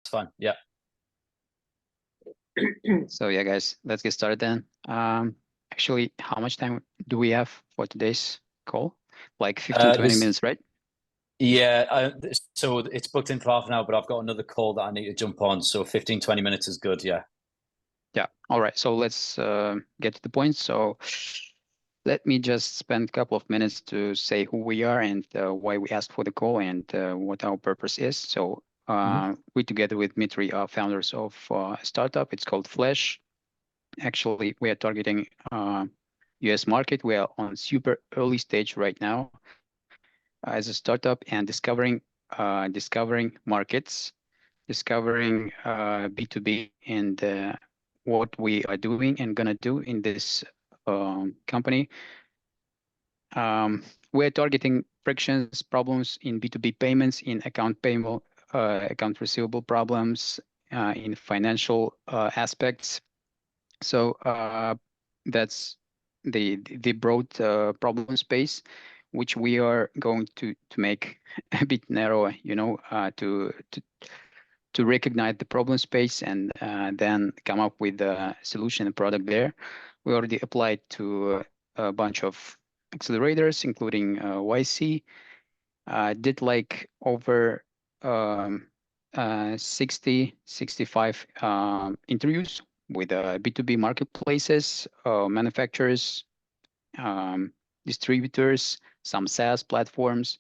fine. Yeah. So yeah, guys, let's get started then. Actually, how much time do we have for today's call? Like 15, 20 minutes, right? Yeah, so it's booked in for half an hour, but I've got another call that I need to jump on. So 15, 20 minutes is good. Yeah. Yeah. All right. So let's get to the point. So let me just spend a couple of minutes to say who we are and why we asked for the call and what our purpose is. So we, together with Dmitry, are founders of a startup. It's called Flash. Actually, we are targeting US market. We are on super early stage right now as a startup and discovering markets, discovering B2B and what we are doing and gonna do in this company. We're targeting frictions, problems in B2B payments, in account receivable problems, in financial aspects. So that's the broad problem space, which we are going to make a bit narrower, to recognize the problem space and then come up with a solution and product there. We already applied to a bunch of accelerators, including YC. Did like over 60, 65 interviews with B2B marketplaces, manufacturers, distributors, some SaaS platforms,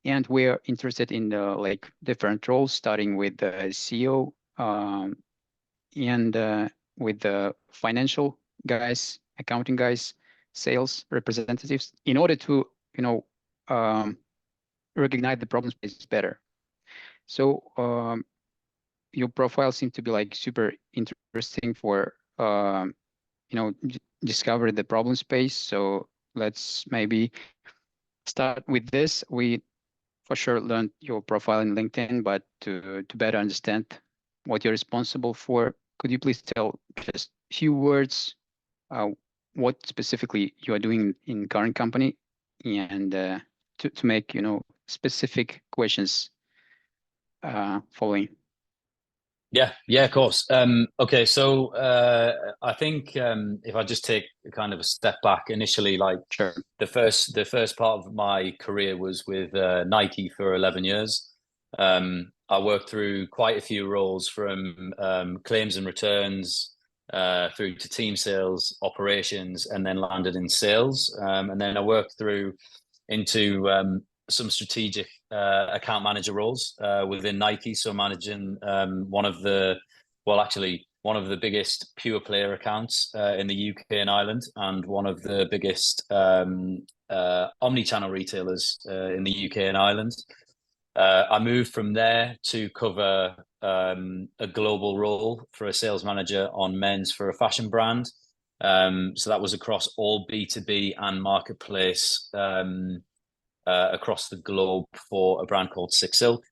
and we're interested in like different roles, starting with the CEO and with the financial guys, accounting guys, sales representatives, in order to um, recognize the problem space better. So your profile seems to be like super interesting for discover the problem space. So let's maybe start with this. We for sure learned your profile in LinkedIn, but to better understand what you're responsible for, could you please tell just a few words what specifically you are doing in current company, and to make specific questions following. Yeah, of course. Okay, so I think if I just take kind of a step back initially, like Sure. the first part of my career was with Nike for 11 years. I worked through quite a few roles from claims and returns through to team sales, operations, and then landed in sales. And then I worked through into some strategic account manager roles within Nike. So managing one of the biggest pure player accounts in the UK and Ireland, and one of the biggest omni-channel retailers in the UK and Ireland. I moved from there to cover a global role for a sales manager on men's for a fashion brand. So that was across all B2B and marketplace across the globe for a brand called Six Silk.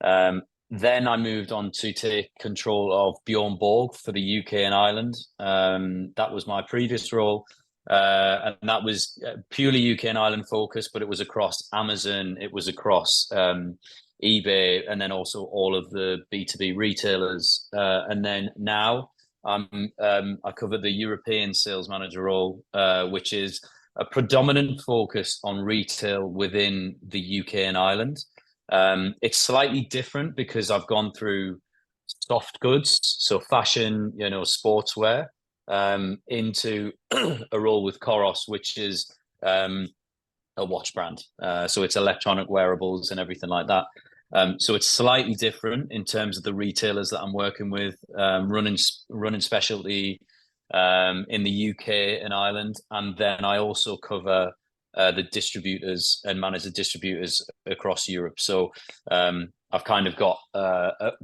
Then I moved on to take control of Bjorn Borg for the UK and Ireland. That was my previous role. And that was purely UK and Ireland focused, but it was across Amazon, it was across eBay, and then also all of the B2B retailers. And then now I cover the European sales manager role, which is a predominant focus on retail within the UK and Ireland. It's slightly different because I've gone through soft goods, so fashion, sportswear, into a role with Koros, which is a watch brand. So it's electronic wearables and everything like that. So it's slightly different in terms of the retailers that I'm working with, running specialty in the UK and Ireland, and then I also cover the distributors and manage the distributors across Europe. So I've kind of got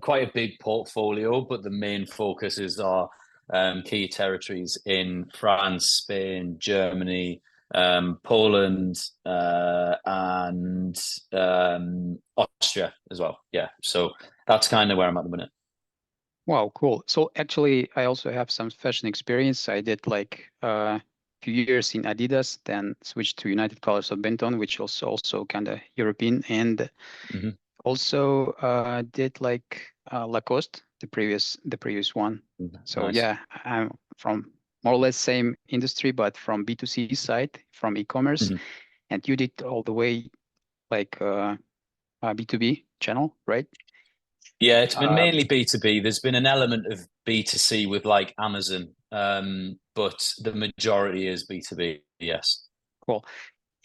quite a big portfolio, but the main focus is our key territories in France, Spain, Germany, Poland, and Austria as well. Yeah, so that's kind of where I'm at the minute. Wow, cool. So actually, I also have some fashion experience. I did like a few years in Adidas, then switched to United Colors of Benetton, which also kind of European. And also did like Lacoste, the previous one. So Nice. yeah, I'm from more or less same industry, but from B2C side, from e-commerce, Mhm. and you did all the way like B2B channel, right? Yeah, it's been Uh, mainly B2B. There's been an element of B2C with like Amazon, but the majority is B2B, yes. cool.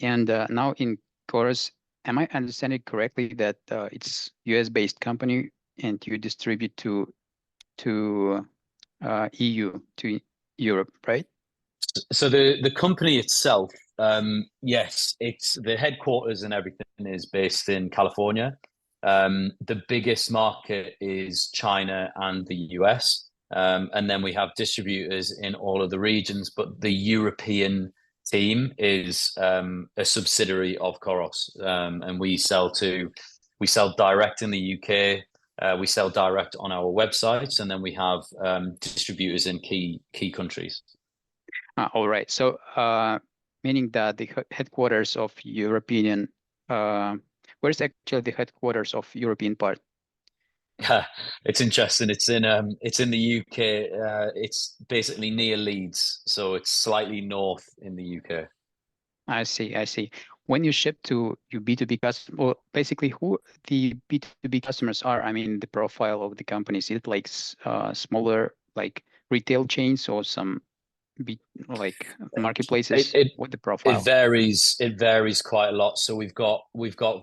And now in Chorus, am I understanding correctly that it's US based company and you distribute to EU to Europe, right? So the company itself, yes, it's the headquarters and everything is based in California. The biggest market is China and the US. And then we have distributors in all of the regions, but the European team is a subsidiary of Coros. And we sell direct in the UK. We sell direct on our websites, and then we have distributors in key countries. All right. So, meaning that the headquarters of European, uh, where's actually the headquarters of European part? Yeah, it's interesting. It's in the UK. It's basically near Leeds, so it's slightly north in the UK. I see, I see. When you ship to your B2B customers, well, basically who the B2B customers are, I mean, the profile of the companies, is it like smaller, like retail chains or some B like It, marketplaces? it What the it profile? varies. It varies quite a lot. So we've got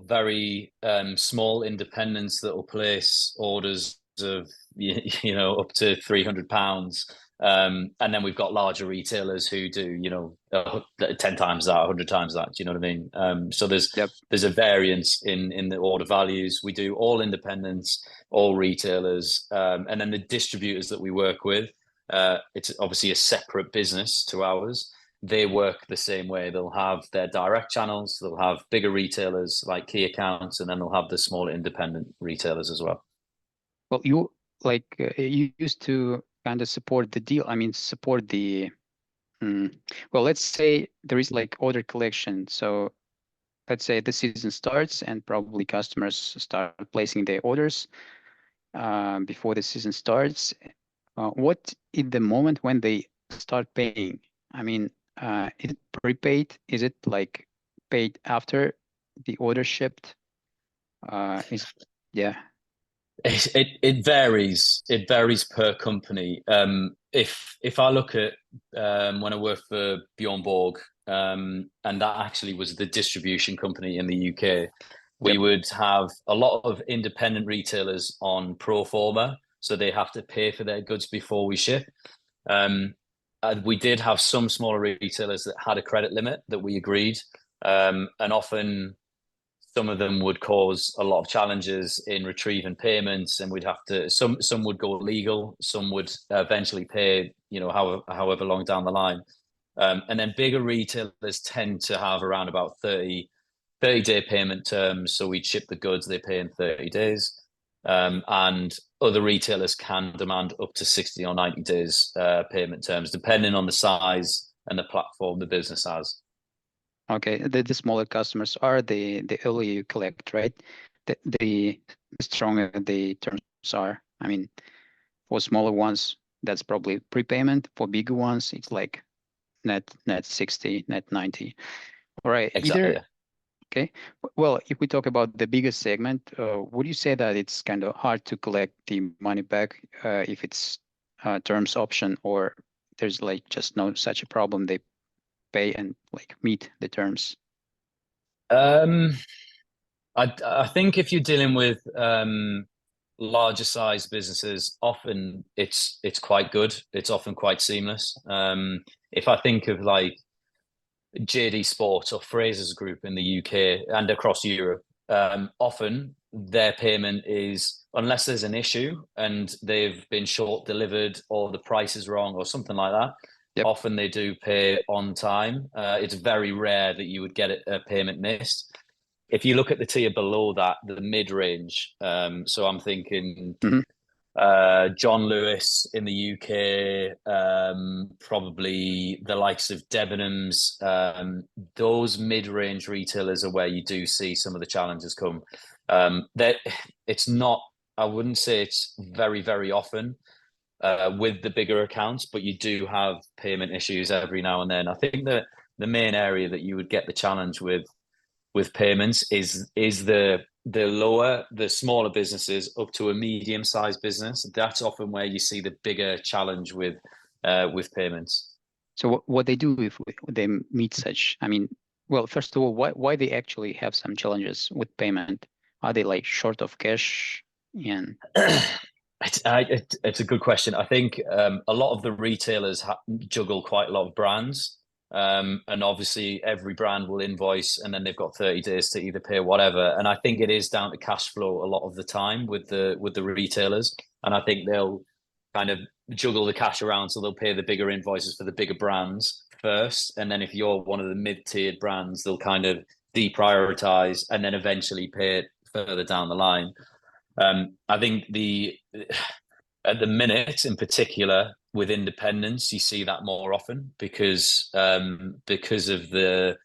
very small independents that will place orders of up to £300, and then we've got larger retailers who do 10 times that, 100 times that. Do you know what I mean? So Yep. there's a variance in the order values. We do all independents, all retailers, and then the distributors that we work with. It's obviously a separate business to ours. They work the same way. They'll have their direct channels, they'll have bigger retailers like key accounts, and then they'll have the smaller independent retailers as well. Well, you used to kind of support the deal. I mean, support the well, let's say there is like order collection. So let's say the season starts and probably customers start placing their orders before the season starts. What in the moment when they start paying? I mean, is it prepaid? Is it like paid after the order shipped? Is yeah. It varies. It varies per company. If I look at when I worked for Bjorn Borg, and that actually was the distribution company in the UK, we Yep. would have a lot of independent retailers on pro forma, so they have to pay for their goods before we ship. We did have some smaller retailers that had a credit limit that we agreed, and often some of them would cause a lot of challenges in retrieving payments, and we'd have to some would go legal, some would eventually pay, however long down the line. And then bigger retailers tend to have around about 30-day payment terms. So we'd ship the goods, they pay in 30 days. And other retailers can demand up to 60 or 90 days payment terms, depending on the size and the platform the business has. Okay, the smaller customers are the earlier you collect, right? The stronger the terms are. I mean, for smaller ones, that's probably prepayment. For bigger ones, it's like net 60, net 90. All right, Exactly. either Yeah. okay. Well, if we talk about the biggest segment, would you say that it's kind of hard to collect the money back if it's terms option, or there's like just no such a problem? They pay and like meet the terms. Um, I think if you're dealing with larger size businesses, often it's quite good. It's often quite seamless. If I think of like JD Sports or Fraser's Group in the UK and across Europe, often their payment is, unless there's an issue and they've been short delivered or the price is wrong or something like that, Yep. often they do pay on time. It's very rare that you would get a payment missed. If you look at the tier below that, the mid range, so I'm thinking Hmm. John Lewis in the UK, probably the likes of Debenhams. Those mid-range retailers are where you do see some of the challenges come. That it's not. I wouldn't say it's very, very often with the bigger accounts, but you do have payment issues every now and then. I think that the main area that you would get the challenge with payments is the smaller businesses up to a medium sized business. That's often where you see the bigger challenge with payments. So what they do if they meet such, I mean, well, first of all, why they actually have some challenges with payment? Are they like short of cash? And It's a good question. I think a lot of the retailers juggle quite a lot of brands. And obviously every brand will invoice and then they've got 30 days to either pay whatever. And I think it is down to cash flow a lot of the time with the retailers. And I think they'll kind of juggle the cash around, so they'll pay the bigger invoices for the bigger brands first. And then if you're one of the mid-tiered brands, they'll kind of deprioritize and then eventually pay it further down the line. I think at the minute in particular with independents, you see that more often because of the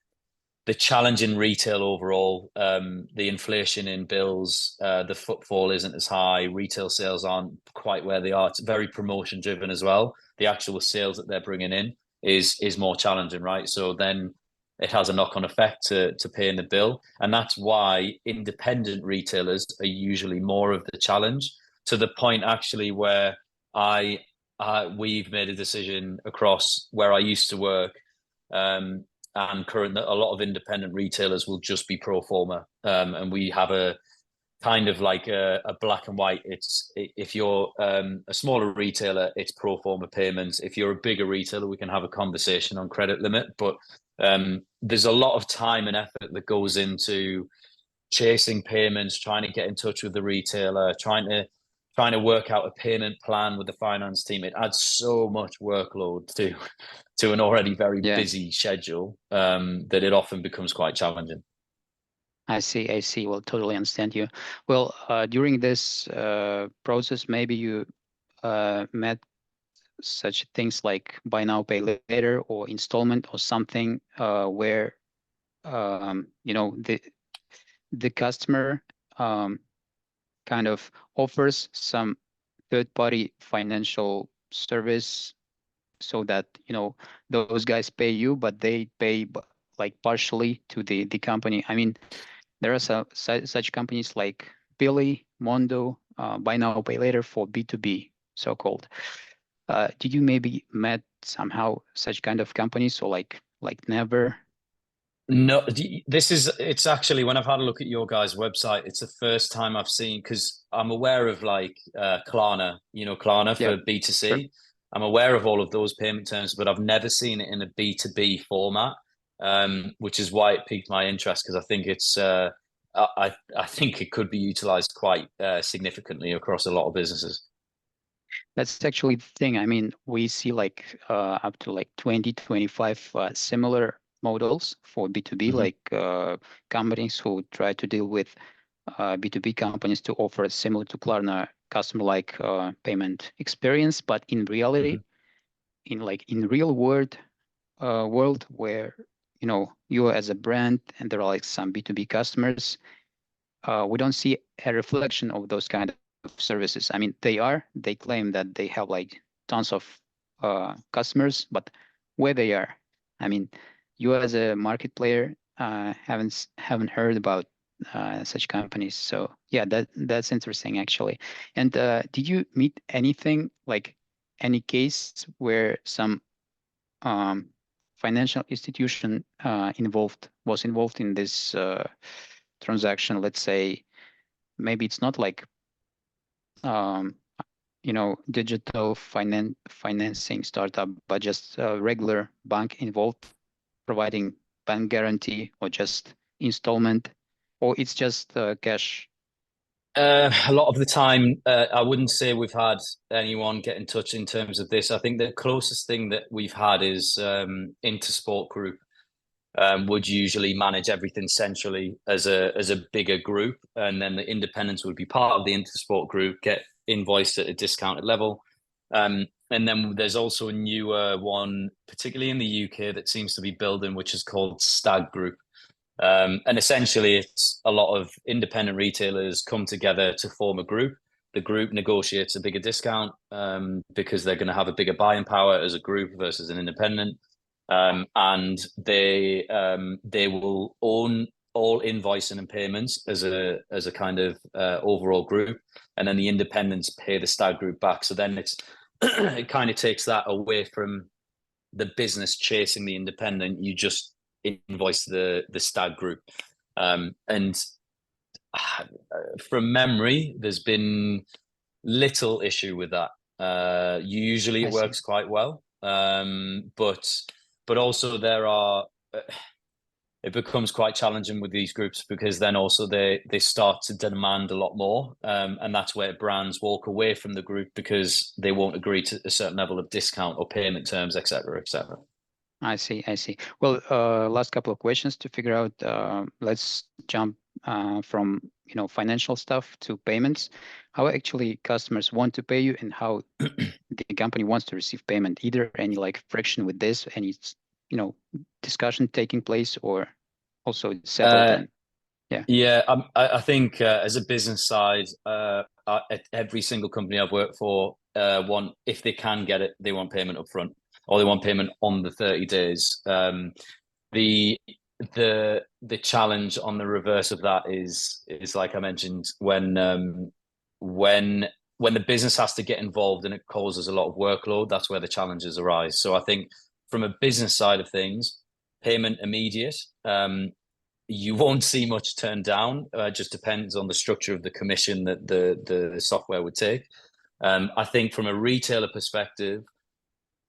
challenge in retail overall, the inflation in bills, the footfall isn't as high, retail sales aren't quite where they are. It's very promotion driven as well. The actual sales that they're bringing in is more challenging, right? So then it has a knock-on effect to paying the bill. And that's why independent retailers are usually more of the challenge, to the point actually where we've made a decision across where I used to work, and current a lot of independent retailers will just be pro forma, and we have a kind of like a black and white. It's if you're a smaller retailer, it's pro forma payments. If you're a bigger retailer, we can have a conversation on credit limit, but there's a lot of time and effort that goes into chasing payments, trying to get in touch with the retailer, trying to work out a payment plan with the finance team. It adds so much workload to an already very yeah, busy schedule, that it often becomes quite challenging. I see. I see. Well, totally understand you. Well, during this process, maybe you met such things like buy now, pay later, or installment, or something where the customer kind of offers some third-party financial service so that those guys pay you, but they pay like partially to the company. I mean, there are such companies like Billy, Mondo, buy now, pay later for B2B, so-called. Did you maybe met somehow such kind of companies, or like never? No, it's actually, when I've had a look at your guys' website, it's the first time I've seen, because I'm aware of like Klarna, Klarna Yeah, for sure. B2C. I'm aware of all of those payment terms, but I've never seen it in a B2B format, which is why it piqued my interest, because I think I think it could be utilized quite significantly across a lot of businesses. That's actually the thing. I mean, we see like up to like 20, 25 similar models for B2B, Hmm. like companies who try to deal with B2B companies to offer a similar to Klarna customer-like payment experience. But in reality, Hmm. in real world where you as a brand and there are like some B2B customers, we don't see a reflection of those kind of services. I mean, they claim that they have like tons of customers, but where they are, I mean, you as a market player haven't heard about such companies. So yeah, that's interesting actually. And did you meet anything like any case where some um, financial institution was involved in this transaction? Let's say maybe it's not like um, digital financing startup, but just a regular bank involved providing bank guarantee or just installment, or it's just cash. A lot of the time, I wouldn't say we've had anyone get in touch in terms of this. I think the closest thing that we've had is Intersport Group would usually manage everything centrally as a bigger group, and then the independents would be part of the Intersport Group, get invoiced at a discounted level. And then there's also a newer one, particularly in the UK, that seems to be building, which is called Stag Group. And essentially, it's a lot of independent retailers come together to form a group. The group negotiates a bigger discount because they're going to have a bigger buying power as a group versus an independent, and they will own all invoicing and payments as a kind of overall group, and then the independents pay the stag group back. So then it kind of takes that away from the business chasing the independent. You just invoice the stag group, and from memory, there's been little issue with that. Usually, it works quite well, but also there are. It becomes quite challenging with these groups because then also they start to demand a lot more, and that's where brands walk away from the group because they won't agree to a certain level of discount or payment terms, etc., etc. I see. Well, last couple of questions to figure out. Let's jump from financial stuff to payments. How actually customers want to pay you, and how the company wants to receive payment. Either any like friction with this, any discussion taking place, or also it's settled and yeah. I think as a business side, at every single company I've worked for, if they can get it, they want payment up front, or they want payment on the 30 days. The challenge on the reverse of that is like I mentioned, when the business has to get involved and it causes a lot of workload, that's where the challenges arise. So I think from a business side of things, payment immediate. You won't see much turned down. Just depends on the structure of the commission that the software would take. I think from a retailer perspective,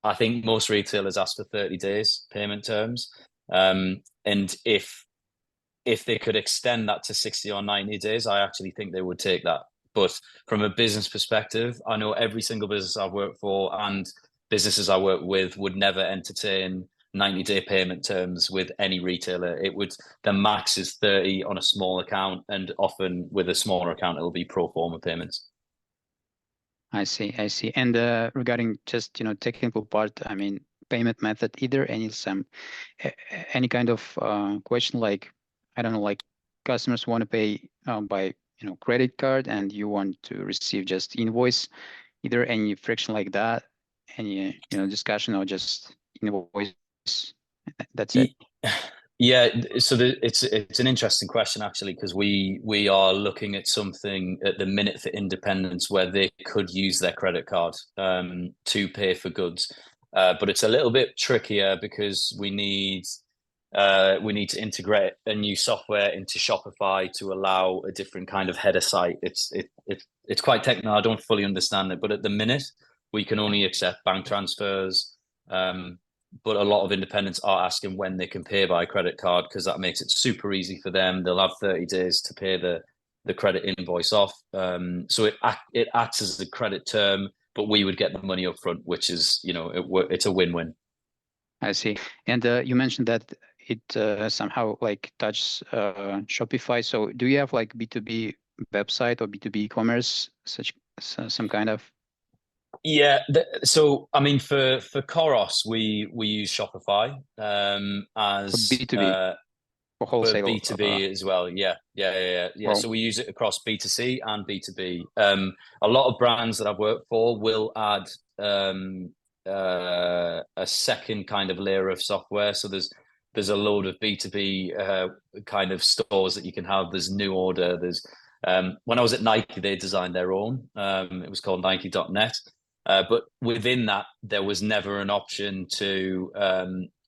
I think most retailers ask for 30 days payment terms. And if they could extend that to 60 or 90 days, I actually think they would take that. But from a business perspective, I know every single business I've worked for and businesses I work with would never entertain 90-day payment terms with any retailer. The max is 30 on a small account, and often with a smaller account, it'll be pro forma payments. I see. And regarding just technical part, I mean, payment method, either any kind of question like, I don't know, like customers want to pay by credit card and you want to receive just invoice, either any friction like that, any discussion, or just invoice, that's it. Yeah, so it's an interesting question actually, because we are looking at something at the minute for independents where they could use their credit card to pay for goods, but it's a little bit trickier because we need to integrate a new software into Shopify to allow a different kind of header site. It's quite technical. I don't fully understand it, but at the minute we can only accept bank transfers. But a lot of independents are asking when they can pay by credit card because that makes it super easy for them. They'll have 30 days to pay the credit invoice off. So it acts as a credit term, but we would get the money up front, which is, it's a win-win. I see. And you mentioned that it somehow like touches Shopify. So do you have like B2B website or B2B e-commerce, some kind of? Yeah, so I mean, for Koros, we use Shopify as for B2B, for wholesale, for B2B as well. Yeah. Well, so we use it across B2C and B2B. A lot of brands that I've worked for will add a second kind of layer of software. So there's a load of B2B kind of stores that you can have. There's New Order. There's when I was at Nike, they designed their own. It was called Nike.net. But within that, there was never an option to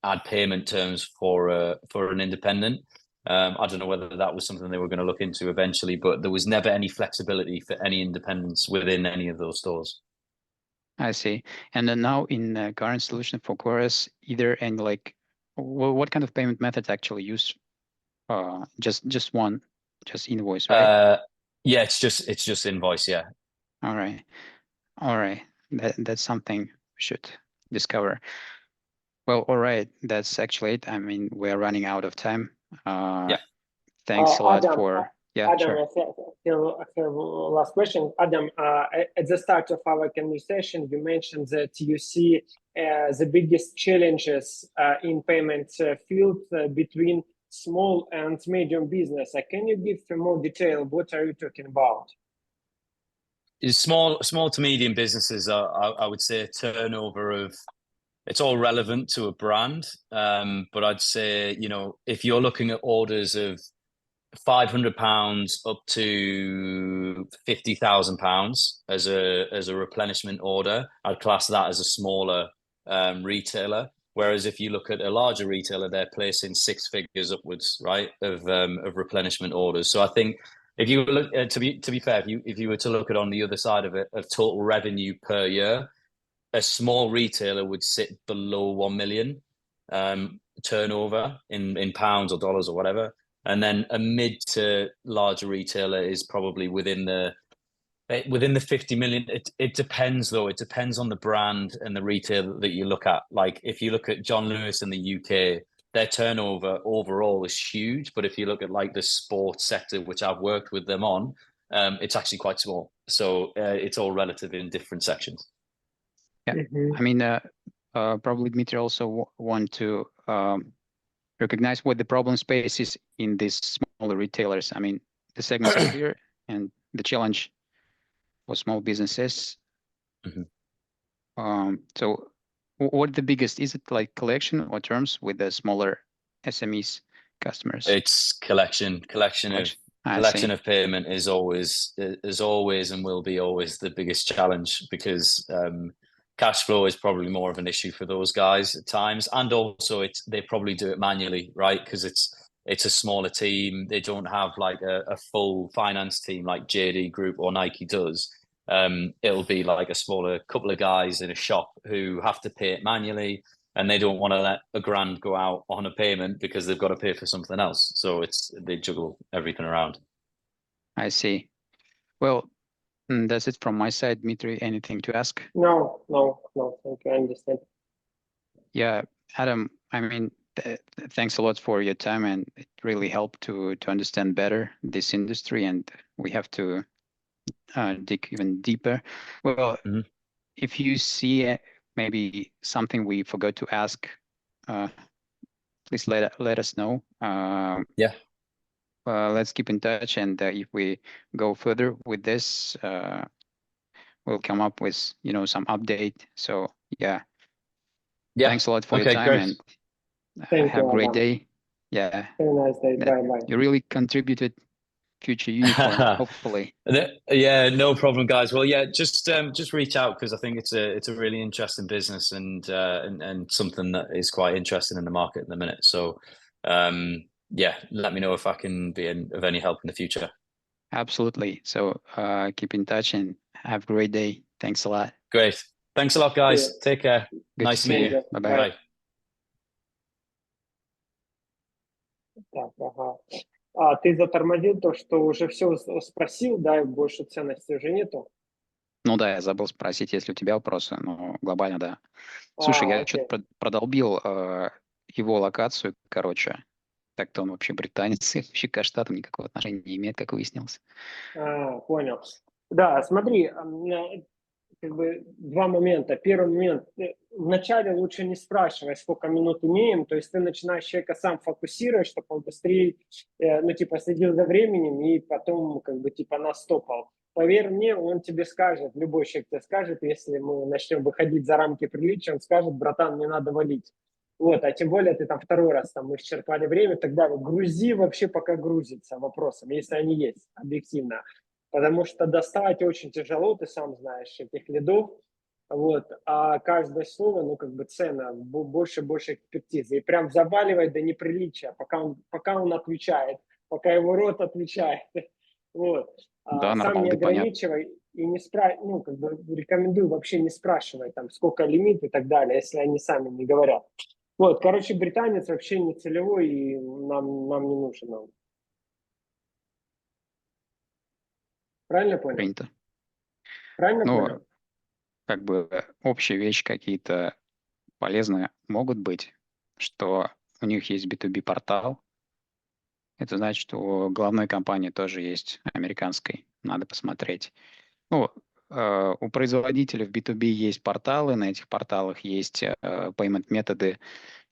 add payment terms for an independent. I don't know whether that was something they were going to look into eventually, but there was never any flexibility for any independents within any of those stores. I see. And then now in current solution for Chorus, either and like, what kind of payment methods actually use? Just one, just invoice, right? Yeah, it's just invoice. Yeah. All right. That's something we should discover. Well, all right. That's actually it. I mean, we're running out of time. Yeah. Thanks a lot Adam, for Adam, sure. I have last question. Adam, at the start of our conversation, you mentioned that you see the biggest challenges in payment field between small and medium business. Can you give more detail? What are you talking about? Small to medium businesses are, I would say, a turnover of, it's all relevant to a brand, but I'd say, you know, if you're looking at orders of £500 up to £50,000 as a replenishment order, I'd class that as a smaller retailer. Whereas if you look at a larger retailer, they're placing six figures upwards, right, of replenishment orders. So I think if you look to be fair, if you were to look at on the other side of it, of total revenue per year, a small retailer would sit below 1 million turnover in pounds or dollars or whatever. And then a mid to larger retailer is probably within the 50 million. It depends though. It depends on the brand and the retailer that you look at. Like if you look at John Lewis in the UK, their turnover overall is huge. But if you look at like the sports sector, which I've worked with them on, it's actually quite small. So it's all relative in different sections. Yeah, I mean, probably Dmitry also want to recognize what the problem space is in these smaller retailers. I mean, the segments are clear, and the challenge for small businesses. So what the biggest, is it like collection or terms with the smaller SMEs customers? It's collection of payment is always and will be always the biggest challenge, because cash flow is probably more of an issue for those guys at times, and also they probably do it manually, right? Because it's a smaller team. They don't have like a full finance team like JD Group or Nike does. It'll be like a smaller couple of guys in a shop who have to pay it manually, and they don't want to let £1,000 go out on a payment because they've got to pay for something else. So they juggle everything around. I see. Well, that's it from my side. Dmitry, anything to ask? No, thank you, I understand. Yeah, Adam, I mean, thanks a lot for your time, and it really helped to understand better this industry, and we have to dig even deeper. Well, if you see maybe something we forgot to ask, please let us know. Yeah. Let's keep in touch, and if we go further with this, we'll come up with some update. So yeah, thanks a lot for your time, great. and Thank have you, a great Adam. day. Yeah, have a nice day. Bye. You really contributed future unicorn, hopefully. Yeah, no problem, guys. Well, yeah, just reach out, because I think it's a really interesting business, and something that is quite interesting in the market at the minute. So yeah, let me know if I can be of any help in the future. Absolutely. So keep in touch and have a great day. Thanks a lot. Great. Thanks a lot, guys. Yeah. Take care. Good Nice to meet you. Bye-bye. Bye. Так, ага. Ты затормозил то, что уже все спросил, да, и больше ценности уже нету? Ну да, я забыл спросить, есть ли у тебя вопросы, но глобально да. Слушай, я что-то продолбил его локацию, короче. Так-то он вообще британец, и вообще к Штатам никакого отношения не имеет, как выяснилось. Понял. Да, смотри, как бы два момента. Первый момент. Вначале лучше не спрашивай, сколько минут имеем. То есть ты начинаешь человека сам фокусировать, чтобы он быстрее, следил за временем и потом, нас стопал. Поверь мне, он тебе скажет, любой человек тебе скажет, если мы начнем выходить за рамки приличия, он скажет: братан, не надо валить. Вот, а тем более ты там второй раз мы исчерпали время, тогда грузи вообще, пока грузится вопросом, если они есть, объективно. Потому что доставать очень тяжело, ты сам знаешь, этих лидов. Вот, а каждое слово, ценно, больше экспертизы. И прям заваливать до неприличия, пока он отвечает, пока его рот отвечает. Вот. Да, сам не ограничивай и не рекомендую вообще не спрашивать, там, сколько лимит и так далее, если они сами не говорят. Вот, короче, британец вообще не целевой, и нам не нужен он. Правильно понял? Принято. Правильно понял? Как бы общие вещи какие-то полезные могут быть, что у них есть B2B портал. Это значит, что у главной компании тоже есть, американской. Надо посмотреть. У производителей в B2B есть порталы, на этих порталах есть payment методы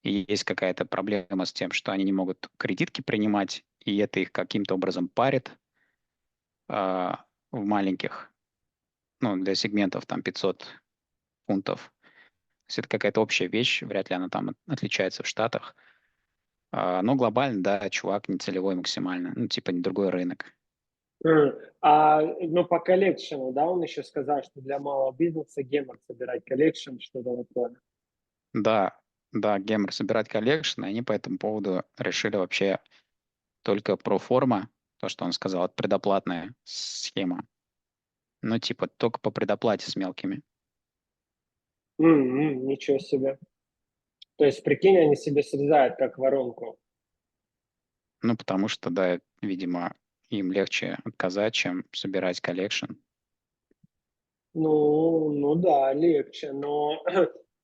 и есть какая-то проблема с тем, что они не могут кредитки принимать, и это их каким-то образом парит в маленьких, ну, для сегментов там 500 фунтов. То есть это какая-то общая вещь, вряд ли она там отличается в Штатах. Но глобально, да, чувак не целевой максимально, ну, типа не другой рынок. Ну, по коллекшену, да, он еще сказал, что для малого бизнеса гемор собирать коллекшн, что-то такое. Да, да, гемор собирать коллекшн, и они по этому поводу решили вообще только про форма, то, что он сказал, это предоплатная схема. Ну, типа, только по предоплате с мелкими. Ничего себе. То есть, прикинь, они себе срезают как воронку. Ну, потому что, да, видимо, им легче отказать, чем собирать коллекшн. Ну да, легче, но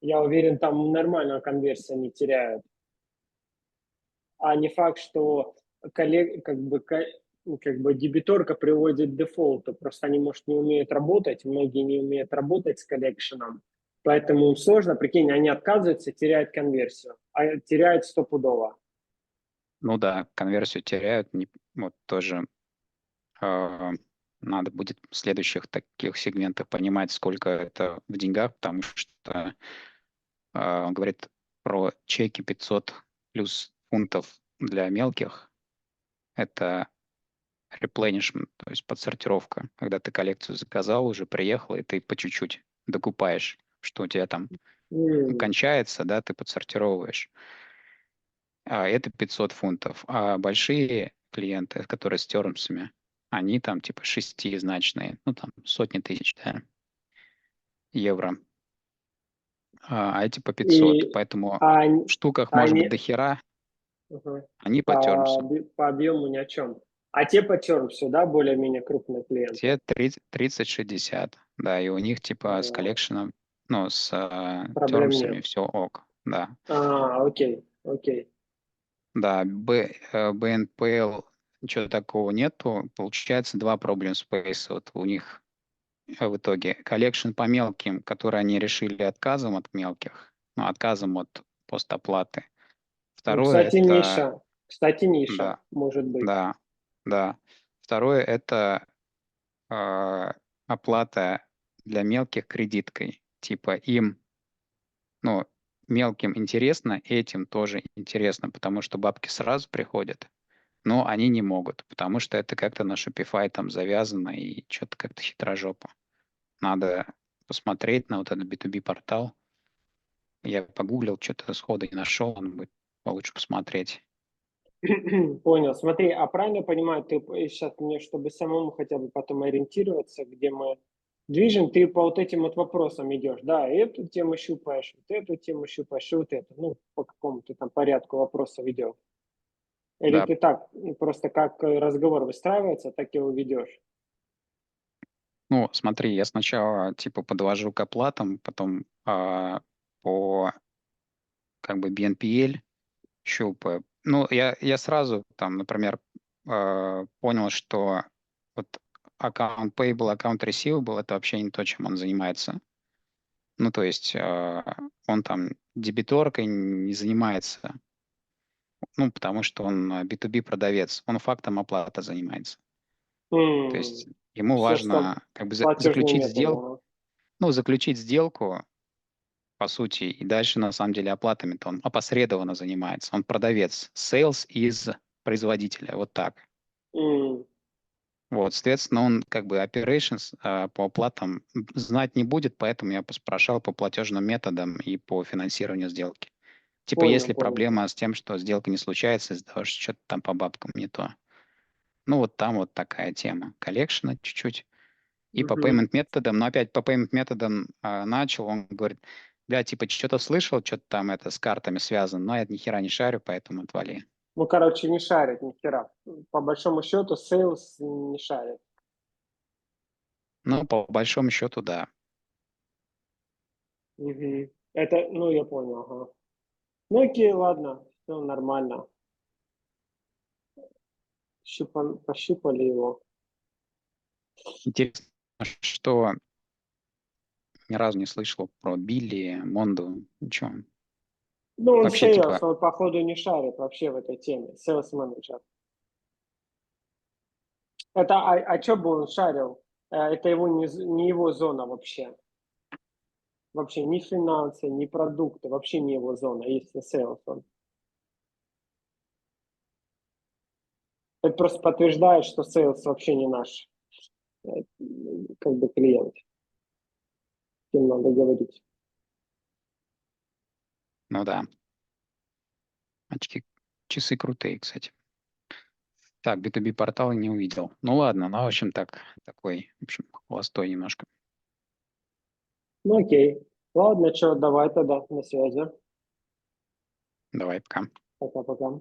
я уверен, там нормальную конверсию не теряют. А не факт, что как бы дебиторка приводит к дефолту. Просто они, может, не умеют работать, многие не умеют работать с коллекшеном, поэтому им сложно. Прикинь, они отказываются, теряют конверсию, а теряют стопудово. Ну да, конверсию теряют. Вот тоже надо будет в следующих таких сегментах понимать, сколько это в деньгах, потому что он говорит про чеки 500 плюс фунтов для мелких. Это replenishment, то есть подсортировка, когда ты коллекцию заказал, уже приехал, и ты по чуть-чуть докупаешь, что у тебя там М, кончается, да, ты подсортировываешь. Это 500 фунтов. А большие клиенты, которые с термсами, они там типа шестизначные, ну там сотни тысяч, да, евро. А эти по 500. И Поэтому а в штуках может быть они, до хера, ага, они по по, термсу. объ- по объему ни о чем. А те по термсу, да, более-менее крупные клиенты. Те 30-60, да, и у них типа с коллекшеном, ну, с Проблем термсами нет. все ок, да. Окей, окей. Да, BNPL ничего такого нету. Получается два проблем Space. Вот у них в итоге коллекшн по мелким, который они решили отказом от мелких, ну, отказом от постоплаты. Ну, Второе кстати, это, ниша. Кстати, ниша, да, может быть. да, да. Второе это э, оплата для мелких кредиткой. Типа им, ну, мелким интересно, этим тоже интересно, потому что бабки сразу приходят, но они не могут, потому что это как-то на Shopify там завязано и что-то как-то хитрожопо. Надо посмотреть на вот этот B2B портал. Я погуглил, что-то сходу не нашел, он будет получше посмотреть. Понял. Смотри, а правильно я понимаю, ты сейчас мне, чтобы самому хотя бы потом ориентироваться, где мы движем, ты по вот этим вот вопросам идешь, да, эту тему щупаешь, вот эту тему щупаешь, и вот эту, ну, по какому-то там порядку вопросов идешь. Или Да, ты так, просто как разговор выстраивается, так его ведешь? ну смотри, я сначала типа подвожу к оплатам, потом по как бы BNPL щупаю. Ну, я сразу там, например, понял, что вот аккаунт Payable, аккаунт Receivable — это вообще не то, чем он занимается. Ну, то есть он там дебиторкой не занимается, ну, потому что он B2B продавец, он фактом оплаты занимается. То есть ему Все, что важно как бы платежные заключить методы. сделку, ну, заключить сделку, по сути, и дальше на самом деле оплатами-то он опосредованно занимается. Он продавец, sales из производителя, вот так. М, Вот, соответственно, он как бы operations по оплатам знать не будет, поэтому я поспрашал по платежным методам и по финансированию сделки. Типа, Понял, если понял. проблема с тем, что сделка не случается из-за того, что что-то там по бабкам не то. Ну, вот там вот такая тема. Коллекшена чуть-чуть. И по Мгм. payment методам, но опять по payment методам начал, он говорит, бля, типа, что-то слышал, что-то там это с картами связано, но я ни хера не шарю, поэтому отвали. Ну, короче, не шарит ни хера. По большому счету, сейлс не шарит. Ну, по большому счету, да. Мгм. Это, ну, я понял, ага. Ну, окей, ладно, все нормально. Пощупали его. Интересно, что ни разу не слышал про Билли, Монду, ничего. Ну, он Вообще, sales, типа, он, походу, не шарит вообще в этой теме. Sales менеджер. Это, что бы он шарил? Это его не его зона вообще. Вообще ни финансы, ни продукты, вообще не его зона, если sales он. Это просто подтверждает, что sales вообще не наш как бы клиент. С кем надо говорить. ну да. Очки, часы крутые, кстати. Так, B2B портал не увидел. Ну ладно, ну в общем такой, в общем, холостой немножко. Ну окей. Ладно, что, давай тогда на связи. Давай, пока. Пока-пока.